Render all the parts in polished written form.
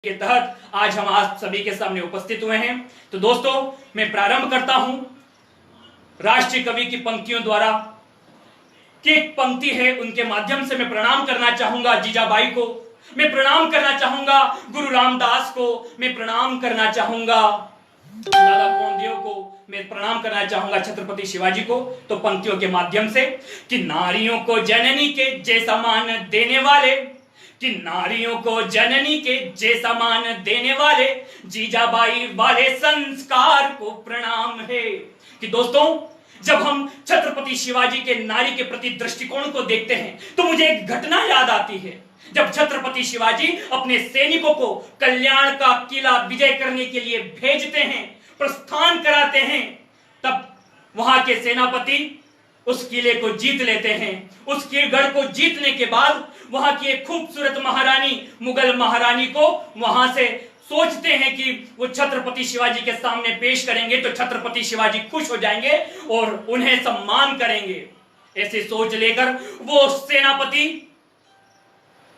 के तहत आज हम आप सभी के सामने उपस्थित हुए हैं। तो दोस्तों, मैं प्रारंभ करता हूं राष्ट्रीय कवि की पंक्तियों द्वारा कि एक पंक्ति है, उनके माध्यम से मैं प्रणाम करना चाहूंगा जीजाबाई को, मैं प्रणाम करना चाहूंगा गुरु रामदास को, मैं प्रणाम करना चाहूंगा दादा कोंडदेव को, मैं प्रणाम करना चाहूंगा छत्रपति शिवाजी को। तो पंक्तियों के माध्यम से कि नारियों को जननी के जैसा मान देने वाले, कि नारियों को जननी के जैसा मान देने वाले जीजाबाई वाले संस्कार को प्रणाम है। कि दोस्तों, जब हम छत्रपति शिवाजी के नारी के प्रति दृष्टिकोण को देखते हैं तो मुझे एक घटना याद आती है। जब छत्रपति शिवाजी अपने सैनिकों को कल्याण का किला विजय करने के लिए भेजते हैं, प्रस्थान कराते हैं, तब वहां के सेनापति उस किले को जीत लेते हैं। उस गढ़ को जीतने के बाद वहां की एक खूबसूरत महारानी, मुगल महारानी को वहां से सोचते हैं कि वो छत्रपति शिवाजी के सामने पेश करेंगे तो छत्रपति शिवाजी खुश हो जाएंगे और उन्हें सम्मान करेंगे। ऐसी सोच लेकर वो सेनापति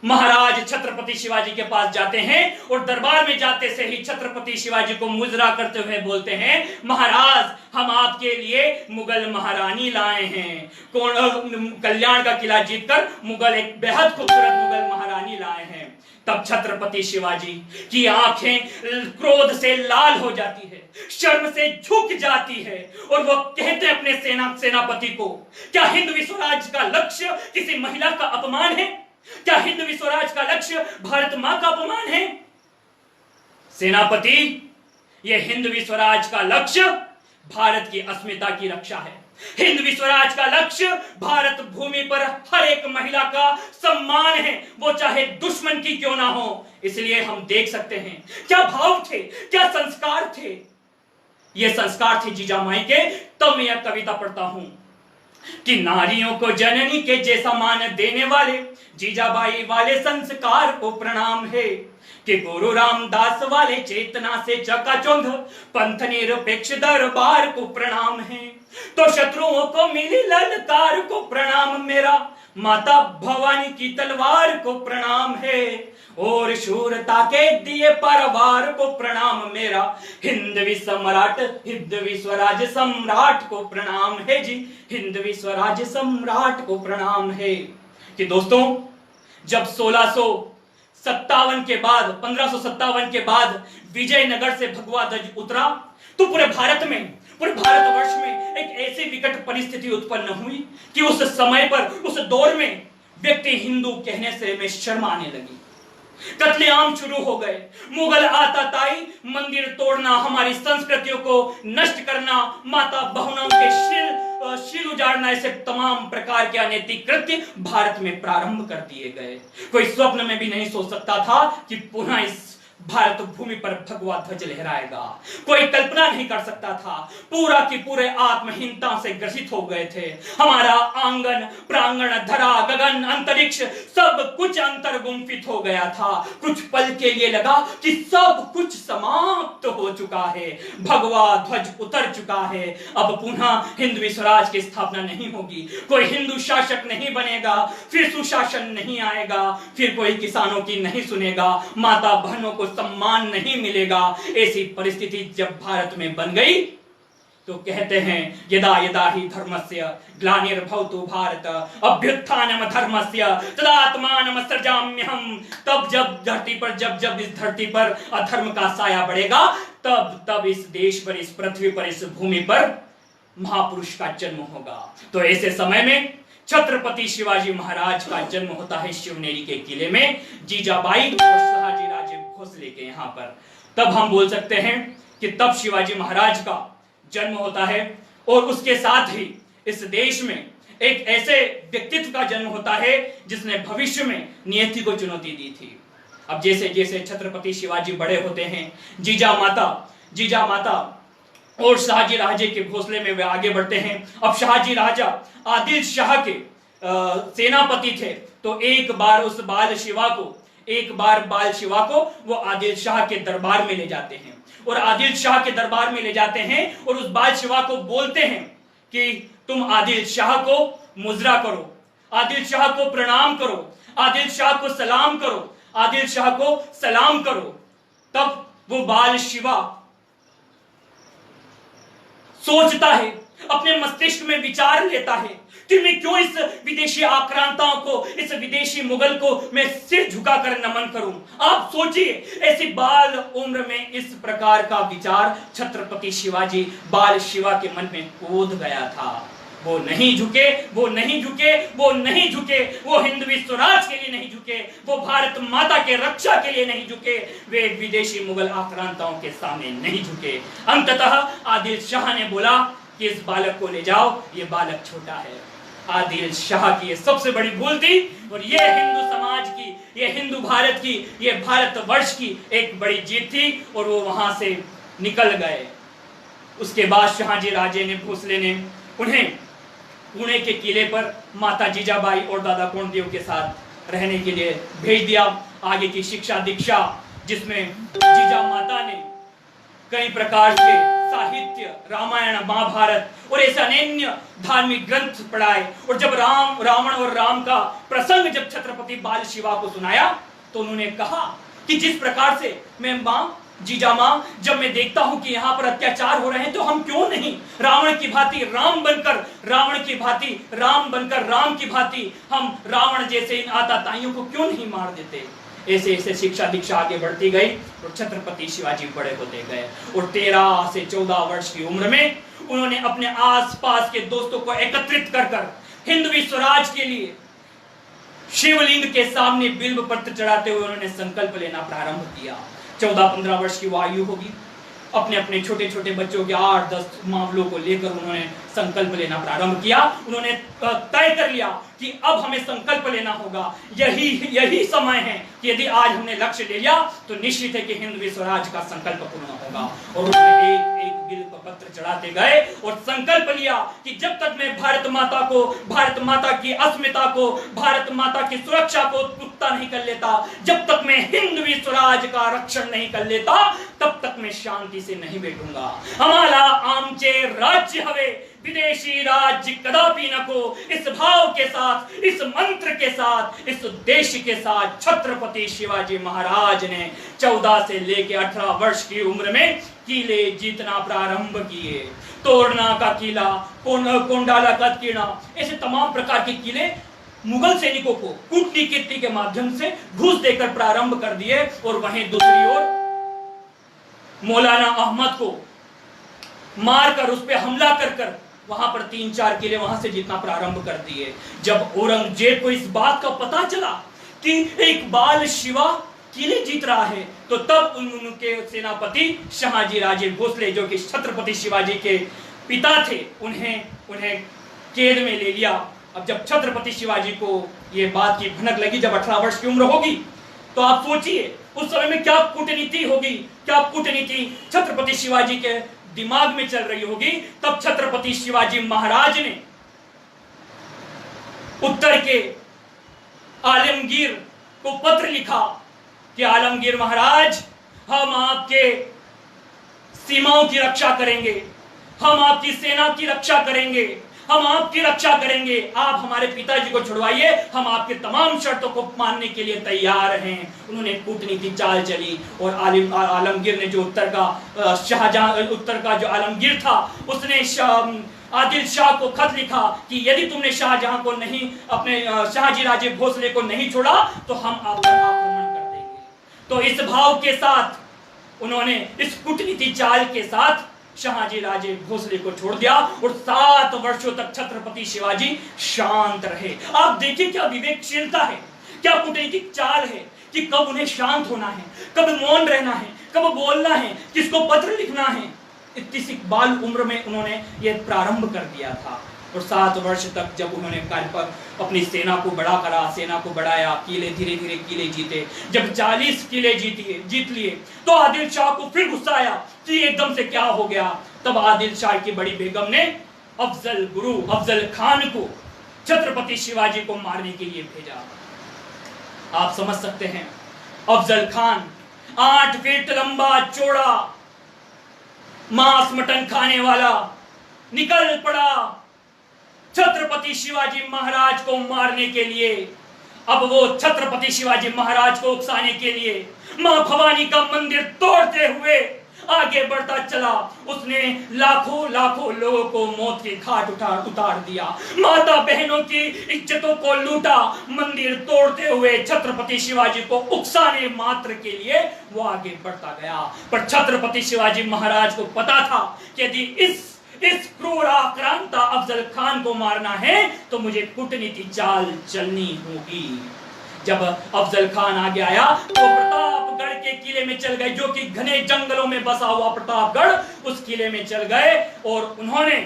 महाराज छत्रपति शिवाजी के पास जाते हैं और दरबार में जाते से ही छत्रपति शिवाजी को मुजरा करते हुए बोलते हैं, महाराज, हम आपके लिए मुगल महारानी लाए हैं। कल्याण का किला जीतकर मुगल एक बेहद खूबसूरत मुगल महारानी लाए हैं। तब छत्रपति शिवाजी की आंखें क्रोध से लाल हो जाती है, शर्म से झुक जाती है और वो कहते हैं अपने सेनापति को, क्या हिंदवी स्वराज का लक्ष्य किसी महिला का अपमान है? क्या हिंदवी स्वराज का लक्ष्य भारत मां का अपमान है? सेनापति, यह हिंदवी स्वराज का लक्ष्य भारत की अस्मिता की रक्षा है। हिंदवी स्वराज का लक्ष्य भारत भूमि पर हर एक महिला का सम्मान है, वो चाहे दुश्मन की क्यों ना हो। इसलिए हम देख सकते हैं क्या भाव थे, क्या संस्कार थे। ये संस्कार थे जीजामाई के। तब मैं यह कविता पढ़ता हूं कि नारियों को जननी के जैसा मान देने वाले जीजाबाई वाले संस्कार को प्रणाम है, कि गुरु रामदास वाले चेतना से चकाचौंध पंथ निरपेक्ष दरबार को प्रणाम है। तो शत्रुओं को मिली ललकार को प्रणाम मेरा, माता भवानी की तलवार को प्रणाम है, और शूरता के दिए परवार को प्रणाम मेरा, हिंदवी सम्राट हिंदवी स्वराज सम्राट को प्रणाम है जी, हिंदवी स्वराज सम्राट को प्रणाम है। कि दोस्तों, जब 1657 के बाद 1557 के बाद विजयनगर से भगवा ध्वज उतरा तो पूरे भारतवर्ष में एक ऐसी विकट परिस्थिति उत्पन्न हुई कि उस समय पर, उस दौर में व्यक्ति हिंदू कहने से में शर्म आने लगी। कत्लेआम शुरू हो गए, मुगल आताताई मंदिर तोड़ना, हमारी संस्कृतियों को नष्ट करना, माता बहनों के शील उजाड़ना, ऐसे तमाम प्रकार के अनैतिक कृत्य भारत में प्रारंभ कर दिए गए। कोई स्वप्न में भी नहीं सोच सकता था कि पुनः इस भारत भूमि पर भगवा ध्वज लहराएगा। कोई कल्पना नहीं कर सकता था। पूरा की पूरे आत्महीनता से ग्रसित हो गए थे। हमारा आंगन, प्रांगण, धरा, गगन, अंतरिक्ष सब कुछ अंतर्गुम्फित हो गया था। कुछ पल के लिए लगा कि सब कुछ समाप्त हो चुका है, भगवा ध्वज उतर चुका है। अब पुनः हिंदवी स्वराज की स्थापना नहीं होगी, कोई हिंदू शासक नहीं बनेगा, फिर सुशासन नहीं आएगा, फिर कोई किसानों की नहीं सुनेगा, माता बहनों को सम्मान नहीं मिलेगा। ऐसी परिस्थिति जब भारत में बन गई तो कहते हैं, यदा यदा ही धर्मस्य ग्लानिर्भवतु भारत अभ्युत्थानम धर्मस्य तदात्मानं सृजाम्यहम्। तब जब इस धरती पर अधर्म का साया बढ़ेगा, तब इस देश पर, इस पृथ्वी पर, इस भूमि पर महापुरुष का जन्म होगा। तो ऐसे समय में छत्रपति शिवाजी महाराज का जन्म होता है शिवनेरी के किले में, जीजाबाई और शहाजी राजे भोसले के यहाँ पर। तब हम बोल सकते हैं कि तब शिवाजी महाराज का जन्म होता है और उसके साथ ही इस देश में एक ऐसे व्यक्तित्व का जन्म होता है जिसने भविष्य में नियति को चुनौती दी थी। अब जैसे जैसे छत्रपति शिवाजी बड़े होते हैं, जीजा माता और शाहजी राजे के घोंसले में वे आगे बढ़ते हैं। अब शाहजी राजा आदिल शाह के सेनापति थे, तो एक बार बाल शिवा को वो आदिल शाह के दरबार में ले जाते हैं और आदिल शाह के दरबार में ले जाते हैं और उस बाल शिवा को बोलते हैं कि तुम आदिल शाह को मुजरा करो, आदिल शाह को प्रणाम करो, आदिल शाह को सलाम करो, आदिल शाह को सलाम करो। तब वो बाल शिवा सोचता है, अपने मस्तिष्क में विचार लेता है कि मैं क्यों इस विदेशी आक्रांताओं को, इस विदेशी मुगल को मैं सिर झुकाकर नमन करूं। आप सोचिए, ऐसी बाल उम्र में इस प्रकार का विचार छत्रपति शिवाजी बाल शिवा के मन में कूद गया था। वो नहीं झुके, वो नहीं झुके, वो नहीं झुके, वो हिंदवी स्वराज के लिए नहीं झुके, वो भारत माता के रक्षा के लिए नहीं झुके, वे विदेशी मुगल आक्रांताओं के सामने नहीं झुके। अंततः आदिल शाह ने बोला कि इस बालक को ले जाओ, ये बालक छोटा है। आदिल शाह की ये सबसे बड़ी भूल थी और ये हिंदू समाज की, ये हिंदू भारत की, ये भारतवर्ष की एक बड़ी जीत थी और वो वहां से निकल गए। उसके बाद शाहजी राजे ने, भोसले ने उन्हें पुणे के किले पर माता जीजाबाई और दादा कोंडदेव के साथ रहने के लिए भेज दिया। आगे की शिक्षा दीक्षा, जिसमें जीजा माता ने कई प्रकार के साहित्य, रामायण, महाभारत और ऐसे अन्य धार्मिक ग्रंथ पढ़ाए। और जब रावण और राम का प्रसंग जब छत्रपति बाल शिवा को सुनाया तो उन्होंने कहा कि जिस प्रकार से मैं माँ, जीजा माँ, जब मैं देखता हूं कि यहाँ पर अत्याचार हो रहे हैं तो हम क्यों नहीं रावण की भांति राम बनकर, रावण की भांति राम बनकर, राम की भांति हम रावण जैसे इन आताताइयों को क्यों नहीं मार देते। ऐसे ऐसे शिक्षा दीक्षा आगे बढ़ती गई और छत्रपति शिवाजी बड़े होते गए और 13 से 14 वर्ष की उम्र में उन्होंने अपने आसपास के दोस्तों को एकत्रित कर हिंदवी स्वराज के लिए शिवलिंग के सामने बिल्व पत्र चढ़ाते हुए उन्होंने संकल्प लेना प्रारंभ किया। 14-15 वर्ष की वो आयु होगी। अपने अपने छोटे छोटे बच्चों के 8-10 मामलों को लेकर उन्होंने संकल्प लेना प्रारंभ किया। उन्होंने तय कर लिया कि अब हमें संकल्प लेना होगा, यही समय है कि यदि आज हमने लक्ष्य ले लिया तो निश्चित है कि हिंदवी स्वराज का संकल्प पूर्ण होगा। और उन्होंने एक बिल पत्र चढ़ाते गए और संकल्प लिया कि जब तक मैं भारत माता को, भारत माता की अस्मिता को, भारत माता की सुरक्षा को पुख्ता नहीं कर लेता, जब तक मैं हिंदवी स्वराज का रक्षण नहीं कर लेता, तब तक मैं शांति से नहीं बैठूंगा। हमारा आमचे राज्य हवे, विदेशी राज्य कदापि न को। इस भाव के साथ, इस मंत्र के साथ, इस उद्देश्य के साथ छत्रपति शिवाजी महाराज ने 14 से लेकर 18 वर्ष की उम्र में किले जीतना प्रारंभ किए। तोड़ना का किला, कोंडाला का किला, ऐसे तमाम प्रकार के किले मुगल सैनिकों को कूटनीति के माध्यम से घूस देकर प्रारंभ कर दिए। और वहीं दूसरी ओर मौलाना अहमद को मारकर, उस पर हमला कर वहां पर 3-4 किले वहां से जीतना प्रारंभ कर दिए। जब औरंगजेब को इस बात का पता चला कि एक बाल शिवा किले जीत रहा है, तो तब उनके सेनापति शाहजी राजे भोसले, जो कि छत्रपति शिवाजी के पिता थे, उन्हें कैद में ले लिया। अब जब छत्रपति शिवाजी को ये बात की भनक लगी, जब 18 वर्ष की उम्र होगी, तो आप सोचिए उस समय में क्या कूटनीति होगी, क्या कूटनीति छत्रपति शिवाजी के दिमाग में चल रही होगी। तब छत्रपति शिवाजी महाराज ने उत्तर के आलमगीर को पत्र लिखा कि आलमगीर महाराज, हम आपके सीमाओं की रक्षा करेंगे, हम आपकी सेना की रक्षा करेंगे, हम आपकी रक्षा करेंगे। आप हमारे पिताजी को छुड़वाइए, हम आपके तमाम शर्तों को मानने के लिए तैयार हैं। उन्होंने कूटनीति चाल चली और आलमगीर ने, जो उत्तर का जो आलमगीर था, उसने आदिल शाह को खत लिखा कि यदि तुमने शाहजहां को नहीं, अपने शाहजी राजे भोसले को नहीं छोड़ा तो हम आप पर आक्रमण कर देंगे। तो इस भाव के साथ उन्होंने, इस कूटनीति चाल के साथ शाहजी राजे भोसले को छोड़ दिया और 7 वर्षों तक छत्रपति शिवाजी शांत रहे। आप देखिए क्या विवेकशीलता है, क्या कूटनीतिक चाल है कि कब उन्हें शांत होना है, कब मौन रहना है, कब बोलना है, किसको पत्र लिखना है। इतनी सी बाल उम्र में उन्होंने ये प्रारंभ कर दिया था। और 7 वर्ष तक जब उन्होंने कार्य पर अपनी सेना को बड़ा करा, सेना को बढ़ाया, किले धीरे धीरे किले जीते। जब 40 किले जीत लिए तो आदिल शाह को फिर गुस्सा आया कि एकदम से क्या हो गया। तब आदिल शाह की बड़ी बेगम ने अफजल खान को छत्रपति शिवाजी को मारने के लिए भेजा। आप समझ सकते हैं, अफजल खान 8 फीट लंबा चौड़ा मांस मटन खाने वाला निकल पड़ा छत्रपति शिवाजी महाराज को मारने के लिए। अब वो छत्रपति शिवाजी महाराज को उकसाने के लिए मां भवानी का मंदिर तोड़ते हुए आगे बढ़ता चला। उसने लाखों लाखों लोगों को मौत के घाट उतार दिया, माता बहनों की इज्जतों को लूटा। मंदिर तोड़ते हुए छत्रपति शिवाजी को उकसाने मात्र के लिए वो आगे बढ़ता गया। पर छत्रपति शिवाजी महाराज को पता था कि यदि इस क्रूर आक्रांता अफजल खान को मारना है तो मुझे कूटनीति चाल चलनी होगी। जब अफजल खान आगे आया तो प्रतापगढ़ के किले में चल गए, जो कि घने जंगलों में बसा हुआ प्रतापगढ़, उस किले में चल गए और उन्होंने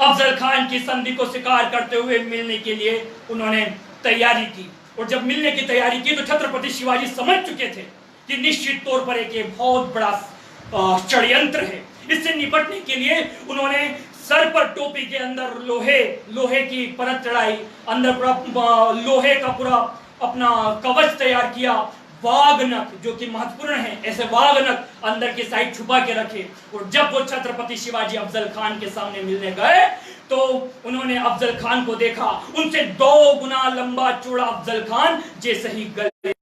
अफजल खान की संधि को स्वीकार करते हुए मिलने के लिए उन्होंने तैयारी की। और जब मिलने की तैयारी की तो छत्रपति शिवाजी समझ चुके थे कि निश्चित तौर पर एक बहुत बड़ा षड्यंत्र है। इससे निपटने के लिए उन्होंने सर पर टोपी के अंदर लोहे की परत चढ़ाई, अंदर पूरा लोहे का पूरा अपना कवच तैयार किया। वाघनख जो कि महत्वपूर्ण है, ऐसे वाघनख अंदर की साइड छुपा के रखे। और जब वो छत्रपति शिवाजी अफजल खान के सामने मिलने गए तो उन्होंने अफजल खान को देखा, उनसे 2 गुना लंबा चौड़ा अफजल खान जैसे ही गले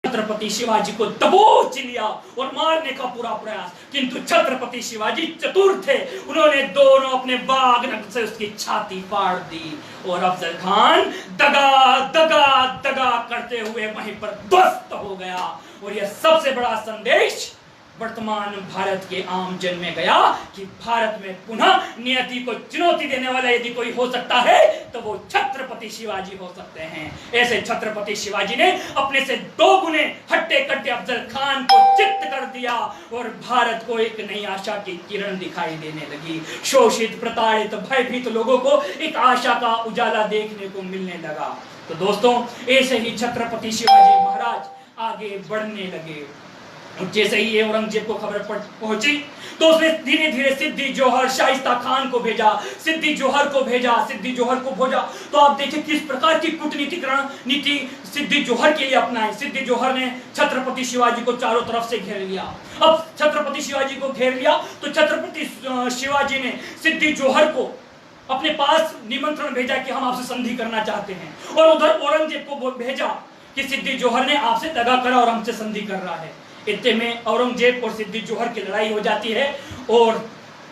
छत्रपति शिवाजी को दबोच लिया और मारने का पूरा प्रयास। किंतु छत्रपति शिवाजी चतुर थे, उन्होंने दोनों अपने वाघनख से उसकी छाती फाड़ दी और अफजल खान दगा दगा दगा करते हुए वहीं पर ध्वस्त हो गया। और यह सबसे बड़ा संदेश वर्तमान भारत के आम जन में गया कि भारत में पुनः नियति को चुनौती देने वाला यदि कोई हो सकता है तो वो छत्रपति शिवाजी हो सकते हैं। ऐसे छत्रपति शिवाजी ने अपने से 2 गुने हट्टे कट्टे अफजल खान को चित्त कर दिया और भारत को एक नई आशा की किरण दिखाई देने लगी। शोषित, प्रताड़ित, भयभीत लोगों को एक आशा का उजाला देखने को मिलने लगा। तो दोस्तों, ऐसे ही छत्रपति शिवाजी महाराज आगे बढ़ने लगे। जैसे ही ये औरंगजेब को खबर पहुंची तो उसने धीरे धीरे सिद्दी जोहर शाइस्ता खान को भेजा, सिद्दी जोहर को भेजा। तो आप देखिए किस प्रकार की कूटनीतिक रणनीति सिद्दी जोहर के लिए अपनाई। सिद्दी जोहर ने छत्रपति शिवाजी को चारों तरफ से घेर लिया। अब छत्रपति शिवाजी को घेर लिया तो छत्रपति शिवाजी ने सिद्दी जोहर को अपने पास निमंत्रण भेजा कि हम आपसे संधि करना चाहते हैं, और उधर औरंगजेब को भेजा कि सिद्दी जोहर ने आपसे दगा करा और हमसे संधि कर रहा है। इतने में औरंगजेब और सिद्दी जोहर की लड़ाई हो जाती है और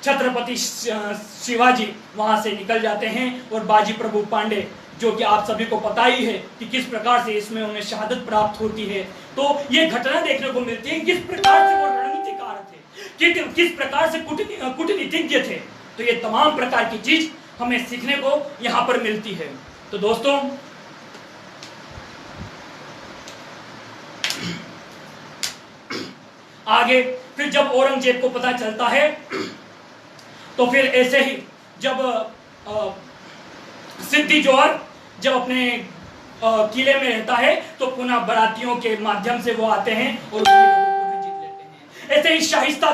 छत्रपति शिवाजी वहां से निकल जाते हैं और बाजी प्रभु पांडे, जो कि आप सभी को पता ही है कि किस प्रकार से इसमें उन्हें शहादत प्राप्त होती है। तो ये घटना देखने को मिलती है किस प्रकार से वो रणनीतिकार थे, किस प्रकार से कूटनीतिज्ञ थे। तो ये तमाम प्रकार की चीज हमें सीखने को यहाँ पर मिलती है। तो दोस्तों, आगे फिर जब औरंगजेब को पता चलता है तो फिर ऐसे ही जब सिद्दी जोहर जब अपने किले में रहता है तो पुनः बरातियों के माध्यम से वो आते हैं और पुनः जीत लेते हैं। ऐसे ही शाहिस्ता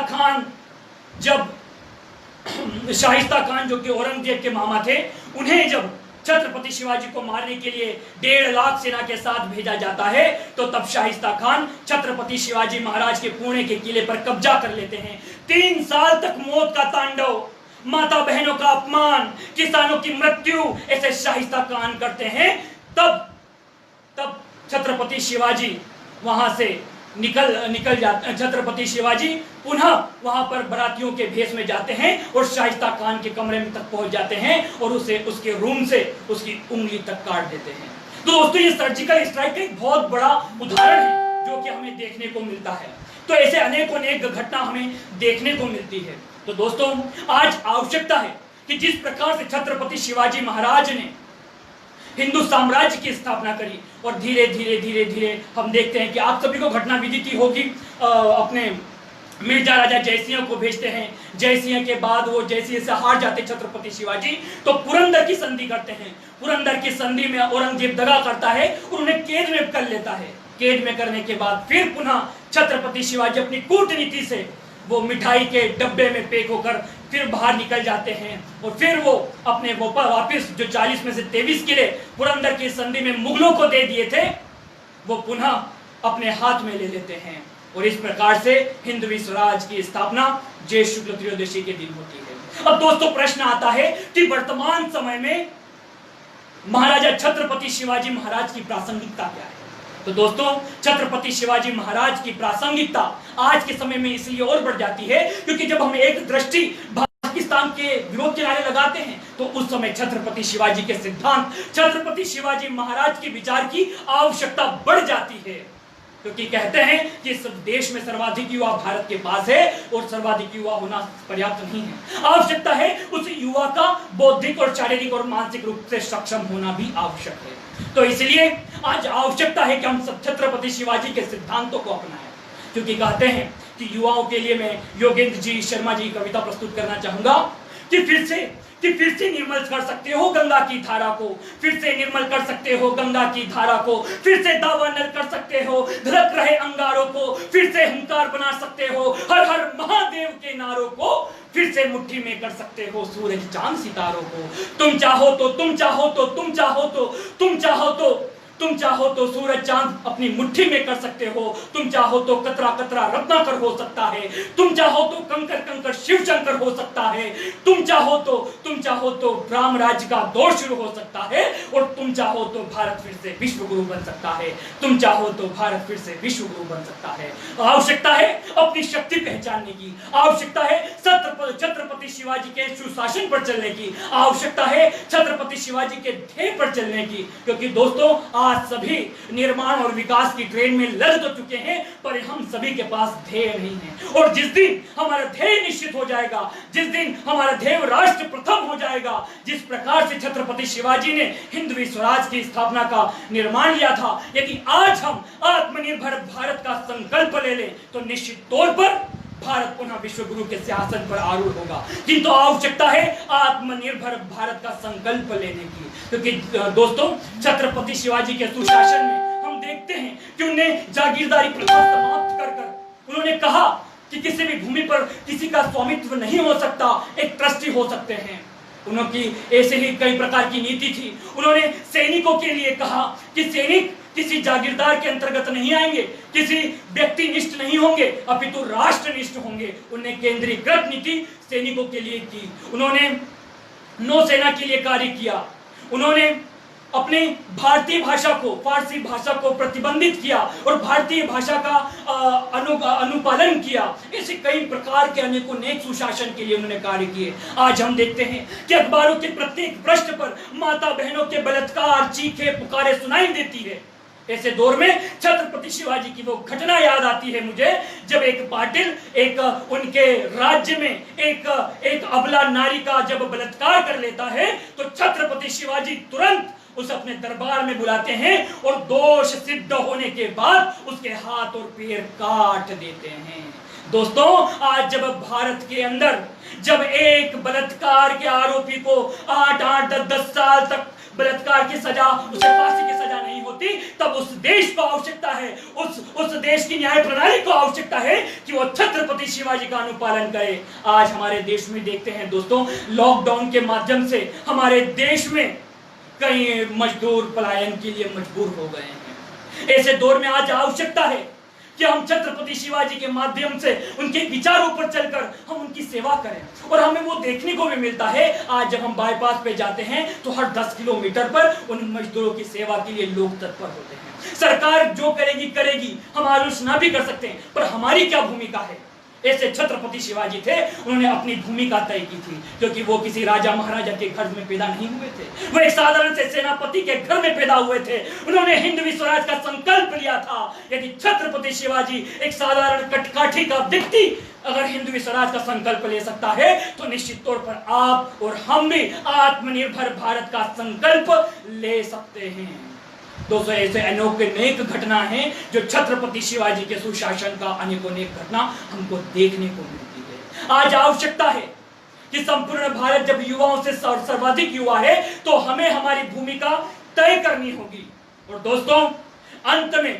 खान जो कि औरंगजेब के मामा थे, उन्हें जब छत्रपति शिवाजी को मारने के लिए 1.5 लाख सेना के साथ भेजा जाता है तो तब शाहिस्ता खान छत्रपति शिवाजी महाराज के पुणे के किले पर कब्जा कर लेते हैं। 3 साल तक मौत का तांडव, माता बहनों का अपमान, किसानों की मृत्यु, ऐसे शाहिस्ता खान करते हैं। तब छत्रपति शिवाजी वहां से निकल जाते। छत्रपति शिवाजी पुनः वहां पर बरातियों के भेष में जाते हैं और शाइस्ता खान के कमरे में तक पहुंच जाते हैं और उसे उसके रूम से उसकी उंगली तक काट देते हैं। तो दोस्तों, ये सर्जिकल स्ट्राइक का एक बहुत बड़ा उदाहरण है जो कि हमें देखने को मिलता है। तो ऐसे अनेक घटना हमें देखने को मिलती है। तो दोस्तों, आज आवश्यकता है कि जिस प्रकार से छत्रपति शिवाजी महाराज ने हिंदू साम्राज्य की स्थापना करी और धीरे धीरे हम देखते हैं कि आप सभी को घटना विदित होगी। अपने मिर्जा राजा जयसिंह को भेजते हैं। जयसिंह के बाद वो जयसिंह से हार जाते छत्रपति शिवाजी, तो पुरंदर की संधि करते हैं। पुरंदर की संधि में औरंगजेब दगा करता है और उन्हें कैद में कर लेता है। कैद में करने के बाद फिर पुनः छत्रपति शिवाजी अपनी कूटनीति से वो मिठाई के डब्बे में पैक होकर फिर बाहर निकल जाते हैं और फिर वो अपने वापिस जो 40 में से 23 किले पुरंदर की संधि में मुगलों को दे दिए थे, वो पुनः अपने हाथ में ले लेते हैं। और इस प्रकार से हिंदवी स्वराज की स्थापना ज्येष्ठ शुक्ल त्रयोदशी के दिन होती है। अब दोस्तों, प्रश्न आता है कि वर्तमान समय में महाराजा छत्रपति शिवाजी महाराज की प्रासंगिकता क्या है? तो दोस्तों, छत्रपति शिवाजी महाराज की प्रासंगिकता आज के समय में इसलिए और बढ़ जाती है क्योंकि जब हम एक दृष्टि पाकिस्तान के विरोध के नारे लगाते हैं तो उस समय छत्रपति शिवाजी के सिद्धांत, छत्रपति शिवाजी महाराज के विचार की आवश्यकता बढ़ जाती है। क्योंकि कहते हैं कि इस देश में सर्वाधिक युवा भारत के पास है और सर्वाधिक युवा होना पर्याप्त नहीं है, आवश्यकता है उस युवा का बौद्धिक और शारीरिक और मानसिक रूप से सक्षम होना भी आवश्यक है। तो इसलिए आज आवश्यकता है कि हम सब छत्रपति शिवाजी के सिद्धांतों को अपनाएं। क्योंकि कहते हैं कि युवाओं के लिए मैं योगेंद्र जी शर्मा जी की कविता प्रस्तुत करना चाहूंगा कि फिर से निर्मल कर सकते हो गंगा की धारा को, फिर से निर्मल कर सकते हो गंगा की धारा को, फिर से दावानल कर सकते हो धड़क रहे अंगारों को, फिर से हुंकार बना सकते हो हर हर महादेव के नारों को, फिर से मुट्ठी में कर सकते हो सूरज चांद सितारों को। तुम चाहो तो सूरज चांद अपनी मुट्ठी में कर सकते हो, तुम चाहो तो कतरा कतरा रत्नाकर हो सकता है, तुम चाहो तो कंकर कंकर शिव शंकर हो सकता है, तुम चाहो तो राम राज्य का दौर शुरू हो सकता है, और तुम चाहो तो भारत फिर से विश्व गुरु बन सकता है, तुम चाहो तो भारत फिर से विश्व गुरु बन सकता है। आवश्यकता है अपनी शक्ति पहचानने की, आवश्यकता है छत्रपति शिवाजी के सुशासन पर चलने की, आवश्यकता है छत्रपति शिवाजी के ध्येय पर चलने की। क्योंकि दोस्तों, आज सभी निर्माण और विकास की ट्रेन में लग तो चुके हैं, पर हम सभी के पास ध्येय नहीं है। और जिस दिन हमारा ध्येय निश्चित हो जाएगा, जिस दिन हमारा ध्येय राष्ट्र प्रथम हो जाएगा, जिस प्रकार से छत्रपति शिवाजी ने हिंदवी स्वराज की स्थापना का निर्माण किया था, यदि आज हम आत्मनिर्भर भारत का संकल्प ले लें तो निश्चित तौर पर भारत पुनः विश्व गुरु के सिंहासन पर आरूढ़ होगा। किंतु आवश्यकता है आत्मनिर्भर भारत का संकल्प लेने की। क्योंकि दोस्तों, छत्रपति शिवाजी के सुशासन में हम देखते हैं कि उन्हें जागीरदारी प्रथा समाप्त कर उन्होंने कहा कि किसी भी भूमि पर किसी का स्वामित्व नहीं हो सकता, एक ट्रस्टी हो सकते हैं। उनकी ऐसे ही कई प्रकार की नीति थी। उन्होंने सैनिकों के लिए कहा कि सैनिक किसी जागीरदार के अंतर्गत नहीं आएंगे, किसी व्यक्तिनिष्ठ नहीं होंगे, अपितु राष्ट्रनिष्ठ होंगे। उन्होंने केंद्रीकृत नीति सैनिकों के लिए की। उन्होंने नौसेना के लिए कार्य किया। उन्होंने अपनी भारतीय भाषा को, फारसी भाषा को प्रतिबंधित किया और भारतीय भाषा का अनुपालन किया। ऐसे कई प्रकार के अनेक सुशासन के लिए उन्होंने कार्य किए। आज हम देखते हैं कि अखबारों के प्रत्येक पृष्ठ पर माता बहनों के बलात्कार, चीखे पुकारे सुनाई देती है। ऐसे दौर में छत्रपति शिवाजी की वो घटना याद आती है मुझे, जब एक पाटिल उनके राज्य में एक अबला नारी का जब बलात्कार कर लेता है तो छत्रपति शिवाजी तुरंत उस अपने दरबार में बुलाते हैं और दोष सिद्ध होने के बाद उसके हाथ और पैर काट देते हैं। दोस्तों, आज जब भारत के अंदर जब एक बलात्कार के आरोपी को 8-8, 10-10 साल तक बलात्कार की सजा, उसे फांसी की सजा नहीं होती, तब उस देश को आवश्यकता है, उस देश की न्याय प्रणाली को आवश्यकता है कि वो छत्रपति शिवाजी का अनुपालन करे। आज हमारे देश में देखते हैं दोस्तों, लॉकडाउन के माध्यम से हमारे देश में कई मजदूर पलायन के लिए मजबूर हो गए हैं। ऐसे दौर में आज आवश्यकता है कि हम छत्रपति शिवाजी के माध्यम से उनके विचारों पर चलकर हम उनकी सेवा करें। और हमें वो देखने को भी मिलता है, आज जब हम बाईपास पे जाते हैं तो हर 10 किलोमीटर पर उन मजदूरों की सेवा के लिए लोग तत्पर होते हैं। सरकार जो करेगी, हम आलोचना भी कर सकते हैं, पर हमारी क्या भूमिका है? ऐसे छत्रपति शिवाजी थे, उन्होंने अपनी भूमिका तय की थी, क्योंकि वो किसी राजा महाराजा के घर में पैदा नहीं हुए थे, वो एक साधारण से सेनापति के घर में पैदा हुए थे। उन्होंने हिंदवी स्वराज का संकल्प लिया था। यदि छत्रपति शिवाजी, एक साधारण कटकाठी का व्यक्ति, अगर हिंदवी स्वराज का संकल्प ले सकता है तो निश्चित तौर पर आप और हम भी आत्मनिर्भर भारत का संकल्प ले सकते हैं। दोस्तों, ऐसे अनेक घटना हैं जो छत्रपति शिवाजी के सुशासन का अनेक घटना हमको देखने को मिलती है। आज आवश्यकता है कि संपूर्ण भारत जब युवाओं से सर्वाधिक युवा है तो हमें हमारी भूमिका तय करनी होगी। और दोस्तों, अंत में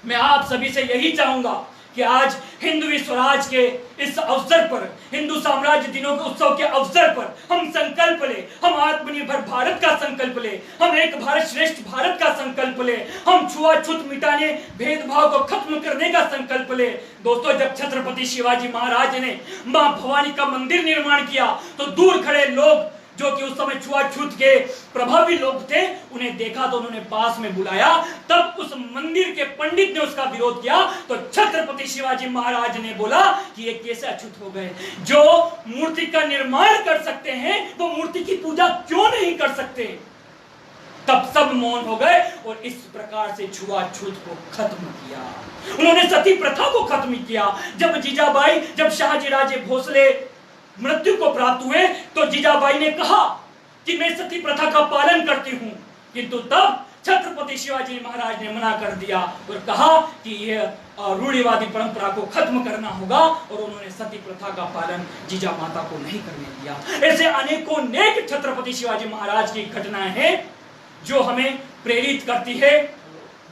मैं आप सभी से यही चाहूंगा कि आज हिंदवी स्वराज के इस अवसर पर, हिंदू साम्राज्य दिनों के उत्सव के अवसर पर हम संकल्प ले, हम आत्मनिर्भर भारत का संकल्प ले, हम एक भारत श्रेष्ठ भारत का संकल्प ले, हम छुआछूत मिटाने, भेदभाव को खत्म करने का संकल्प ले। दोस्तों, जब छत्रपति शिवाजी महाराज ने मां भवानी का मंदिर निर्माण किया तो दूर खड़े लोग जो कि उस समय छुआछूत के प्रभावी लोग थे, उन्हें देखा तो उन्होंने पास में बुलाया। तब उस मंदिर के पंडित ने उसका विरोध किया तो छत्रपति शिवाजी महाराज ने बोला कि ये कैसे अछूत हो गए, जो मूर्ति का निर्माण कर सकते हैं वो मूर्ति की पूजा क्यों नहीं कर सकते। तब सब मौन हो गए और इस प्रकार से छुआछूत को खत्म किया। उन्होंने सती प्रथा को खत्म किया। जब जीजाबाई, जब शाहजी राजे भोसले मृत्यु को प्राप्त हुए तो जीजाबाई ने कहा कि मैं सती प्रथा का पालन करती हूं, किंतु तब छत्रपति शिवाजी महाराज ने मना कर दिया और कहा कि यह रूढ़िवादी परंपरा को खत्म करना होगा, और उन्होंने सती प्रथा का पालन जीजा माता को नहीं करने दिया। ऐसे अनेकों नेक छत्रपति शिवाजी महाराज की घटनाएं हैं जो हमें प्रेरित करती है,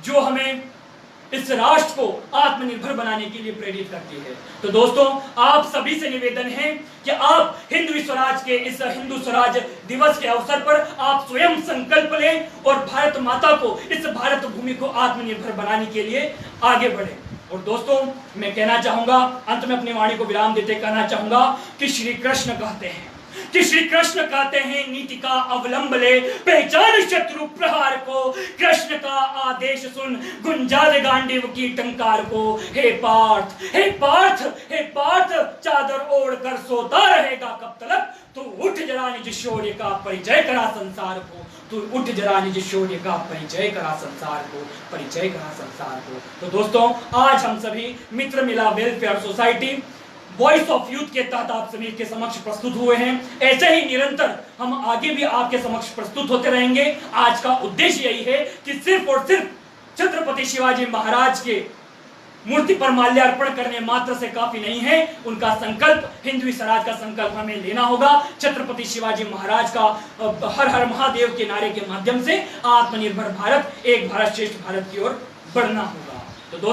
जो हमें इस राष्ट्र को आत्मनिर्भर बनाने के लिए प्रेरित करती है। तो दोस्तों, आप सभी से निवेदन है कि आप हिंदवी स्वराज के इस हिंदू स्वराज दिवस के अवसर पर आप स्वयं संकल्प लें और भारत माता को, इस भारत भूमि को आत्मनिर्भर बनाने के लिए आगे बढ़े। और दोस्तों, मैं कहना चाहूंगा, अंत में अपनी वाणी को विराम देते कहना चाहूंगा कि श्री कृष्ण कहते हैं नीति का अवलंब ले, पहचान शत्रु प्रहार को, कृष्ण का आदेश सुन, गुंजा दे गांडीव की टंकार को। हे पार्थ, हे पार्थ, हे पार्थ, चादर ओढ़ कर सोता रहेगा कब तलक, तू उठ जरा निज शौर्य का परिचय करा संसार को, तू उठ जरा निज शौर्य का परिचय करा संसार को, परिचय करा संसार को। तो दोस्तों, आज हम सभी मित्र मिला welfare society voice of youth के तहत आप सभी के समक्ष प्रस्तुत हुए हैं। ऐसे ही निरंतर हम आगे भी आपके समक्ष प्रस्तुत होते रहेंगे। आज का उद्देश्य यही है कि सिर्फ और सिर्फ छत्रपति शिवाजी महाराज के मूर्ति पर माल्यार्पण करने मात्र से काफी नहीं है। उनका संकल्प, हिंदवी स्वराज का संकल्प हमें लेना होगा। छत्रपति शिवाजी महाराज का हर हर महादेव के नारे के माध्यम से आत्मनिर्भर भारत, एक भारत श्रेष्ठ भारत की ओर बढ़ना होगा। तो दोस्तों,